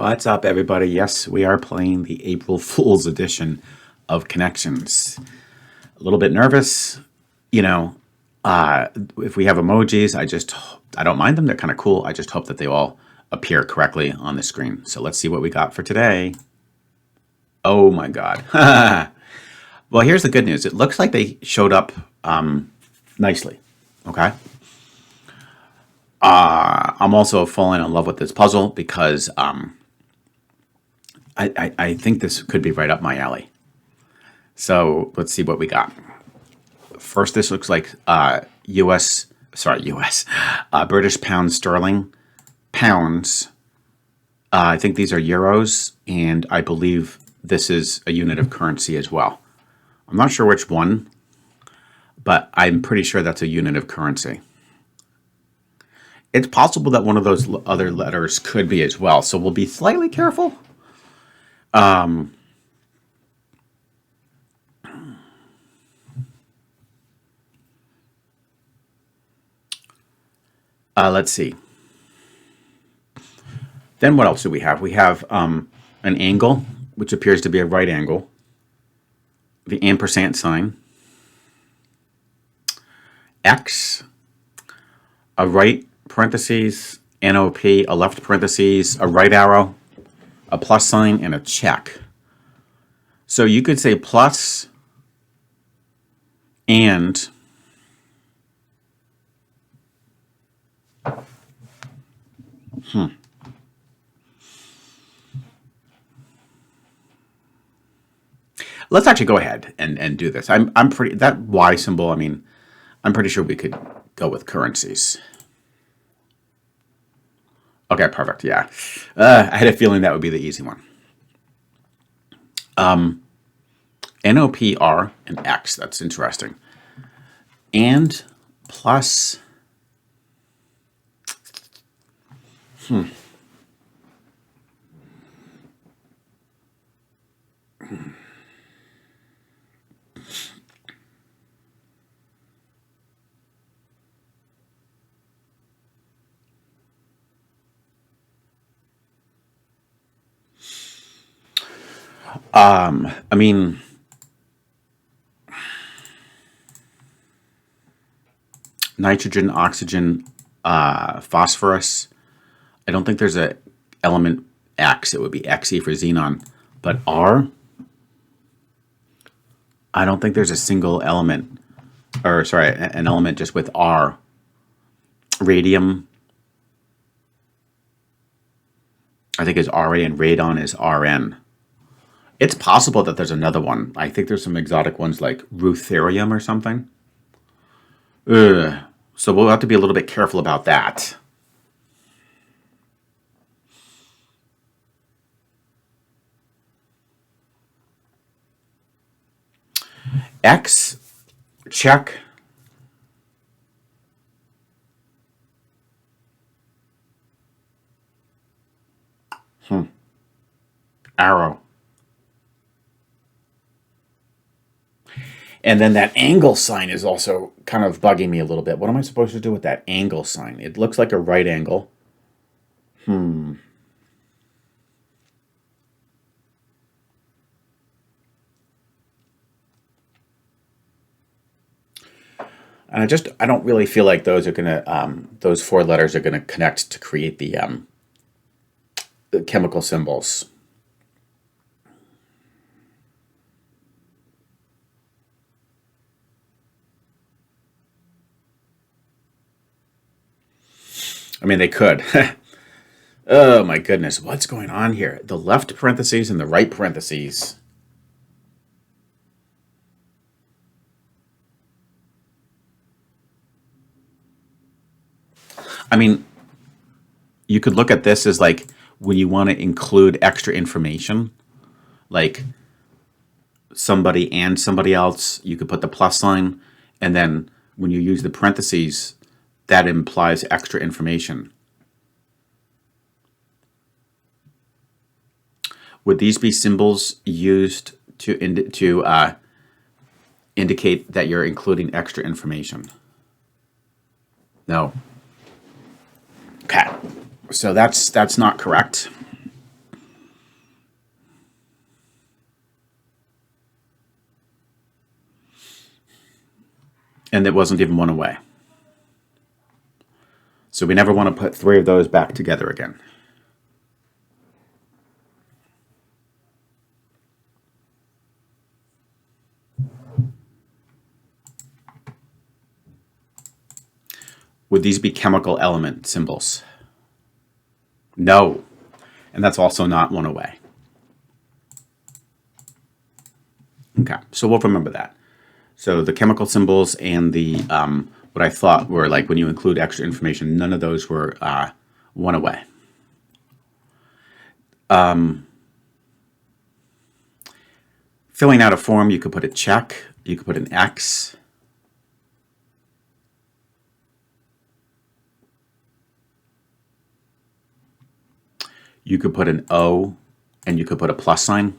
What's up, everybody? Yes, we are playing the April Fool's edition of Connections. A little bit nervous, if we have emojis, I don't mind them. They're kind of cool. I just hope that they all appear correctly on the screen. So let's see what we got for today. Oh my God. Well, here's the good news. It looks like they showed up nicely. Okay. I'm also falling in love with this puzzle because I think this could be right up my alley. So let's see what we got. First, this looks like British pound sterling, pounds. I think these are euros, and I believe this is a unit of currency as well. I'm not sure which one, but I'm pretty sure that's a unit of currency. It's possible that one of those other letters could be as well, so we'll be slightly careful. Let's see. Then what else do we have? We have an angle, which appears to be a right angle. The ampersand sign. X. A right parentheses. NOP. A left parentheses. A right arrow. A plus sign. And a check. So you could say plus and Let's actually go ahead and do this. I'm pretty, that Y symbol, I'm pretty sure we could go with currencies. Okay, perfect, yeah. I had a feeling that would be the easy one. NOPR and X, that's interesting. And plus, nitrogen, oxygen, phosphorus. I don't think there's a element X. It would be Xe for xenon. But R, I don't think there's a single element, or sorry, an element just with R. Radium, I think is Ra, and radon is Rn. It's possible that there's another one. I think there's some exotic ones like ruthenium or something. So we'll have to be a little bit careful about that. X, check. Arrow. And then that angle sign is also kind of bugging me a little bit. What am I supposed to do with that angle sign? It looks like a right angle. And I don't really feel like those are gonna, those four letters are gonna connect to create the chemical symbols. They could. Oh my goodness, what's going on here? The left parentheses and the right parentheses. You could look at this as like when you want to include extra information, like somebody and somebody else, you could put the plus sign, and then when you use the parentheses, that implies extra information. Would these be symbols used to indicate that you're including extra information? No. Okay, so that's not correct. And it wasn't even one away. So we never want to put 3 of those back together again. Would these be chemical element symbols? No. And that's also not 1 away. Okay, so we'll remember that. So the chemical symbols and the what I thought were like when you include extra information, none of those were 1 away. Filling out a form, you could put a check, you could put an X. You could put an O, and you could put a plus sign.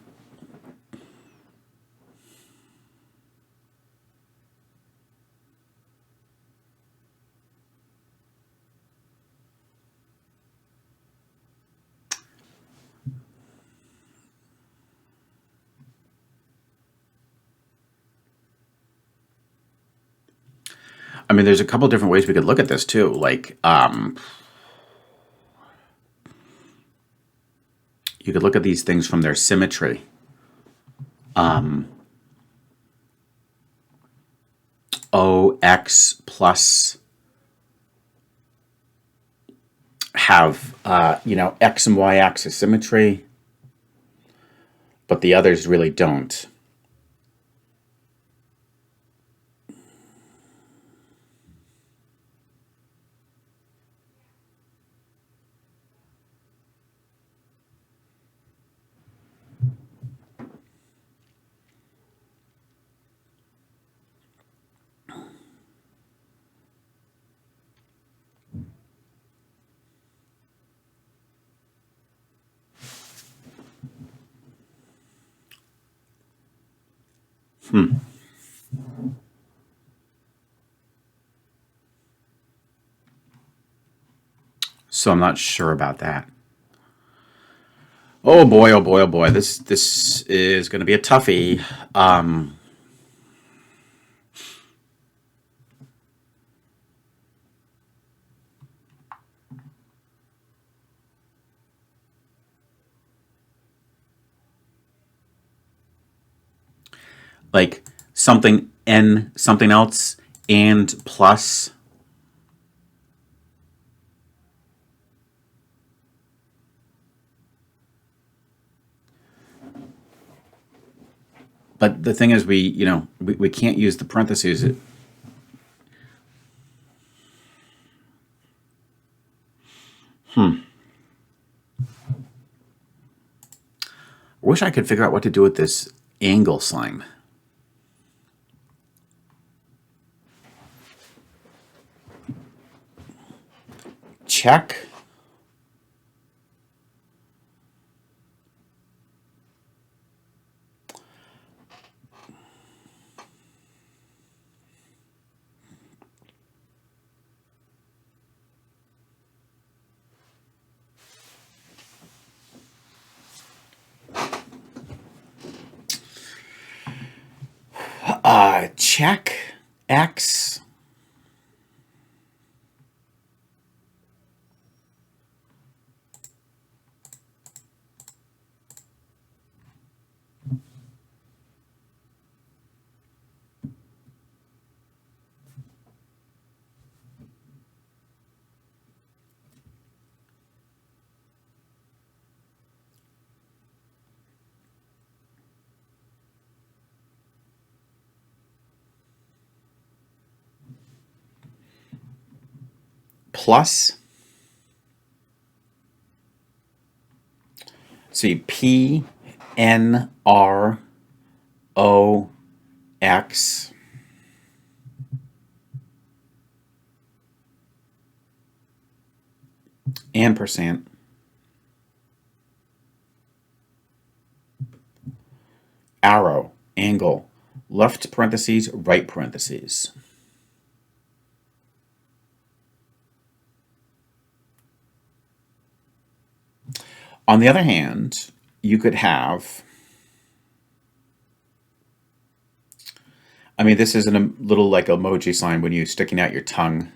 I mean, there's a couple different ways we could look at this too. Like, you could look at these things from their symmetry. OX plus have, X and Y axis symmetry, but the others really don't. So I'm not sure about that. Oh boy, oh boy, oh boy. This is going to be a toughie. Like something N something else and plus. But the thing is, we can't use the parentheses. I wish I could figure out what to do with this angle sign. Check. Check X. Plus. See, P N R O X ampersand arrow angle left parentheses right parentheses. On the other hand, you could have, I mean, this is a little like emoji sign when you're sticking out your tongue.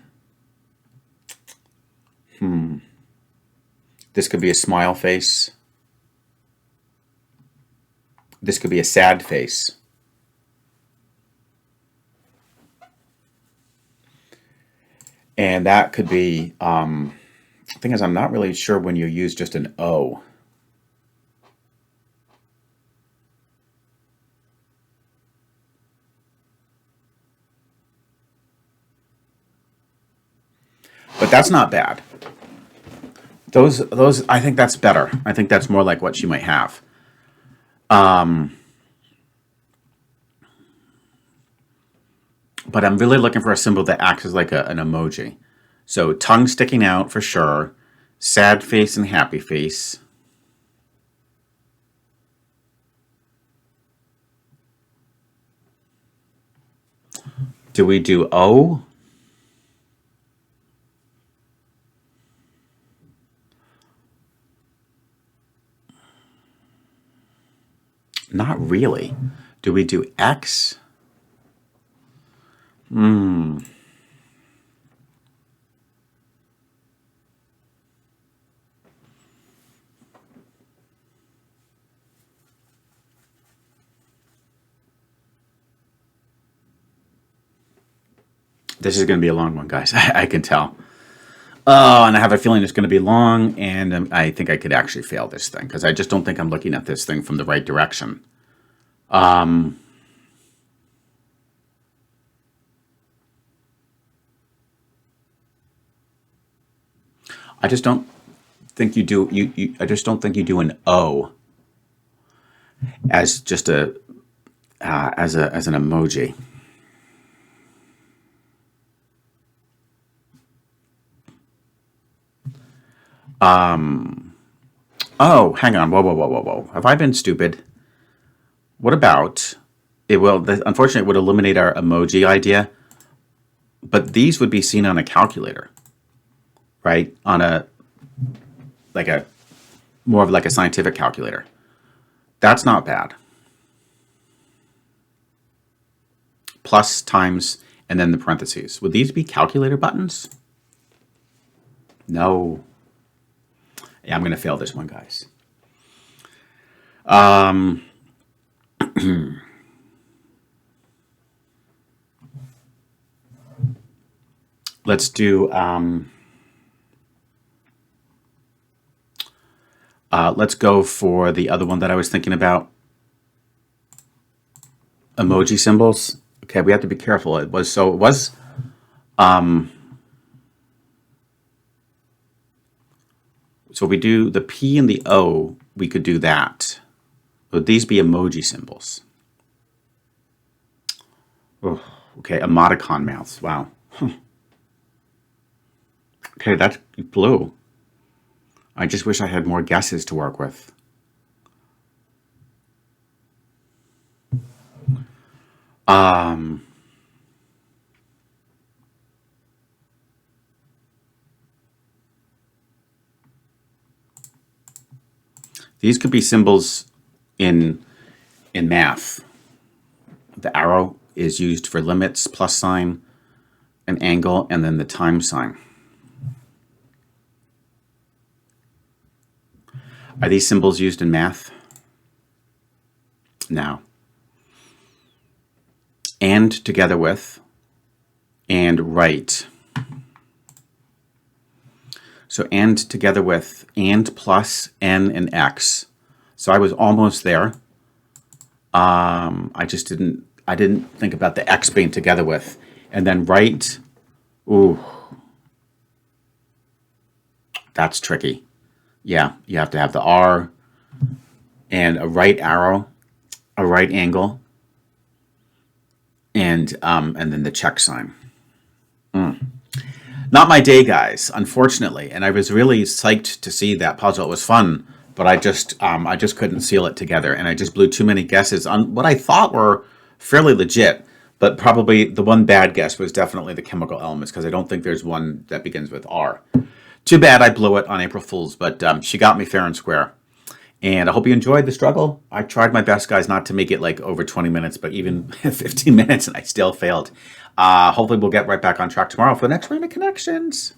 This could be a smile face. This could be a sad face. And that could be, the thing is, I'm not really sure when you use just an O. But that's not bad. Those, I think that's better. I think that's more like what she might have. But I'm really looking for a symbol that acts as like an emoji. So tongue sticking out for sure. Sad face and happy face. Do we do O? Not really. Do we do X? This is going to be a long one, guys. I can tell. Oh, and I have a feeling it's going to be long, and I think I could actually fail this thing because I just don't think I'm looking at this thing from the right direction. I just don't think you do. I just don't think you do an O as just a as an emoji. Oh, hang on. Whoa, whoa, whoa, whoa, whoa. Have I been stupid? What about it? Will unfortunately it would eliminate our emoji idea, but these would be seen on a calculator, right? On a like a more of like a scientific calculator. That's not bad. Plus, times, and then the parentheses. Would these be calculator buttons? No. Yeah, I'm going to fail this one, guys. Let's do, let's go for the other one that I was thinking about. Emoji symbols. Okay, we have to be careful. It was, so we do the P and the O, we could do that. Would these be emoji symbols? Oh, okay, emoticon mouths. Wow. Okay, that's blue. I just wish I had more guesses to work with. These could be symbols in math. The arrow is used for limits, plus sign, an angle, and then the time sign. Are these symbols used in math? No. And together with, and right. So and together with, and plus n and x. So I was almost there. I didn't think about the x being together with. And then right, ooh, that's tricky. Yeah, you have to have the R and a right arrow, a right angle, and then the check sign. Not my day, guys, unfortunately. And I was really psyched to see that puzzle. It was fun, but I just couldn't seal it together, and I just blew too many guesses on what I thought were fairly legit. But probably the one bad guess was definitely the chemical elements, because I don't think there's one that begins with R. Too bad I blew it on April Fool's, but she got me fair and square. And I hope you enjoyed the struggle. I tried my best, guys, not to make it like over 20 minutes, but even 15 minutes, and I still failed. Hopefully, we'll get right back on track tomorrow for the next round of connections.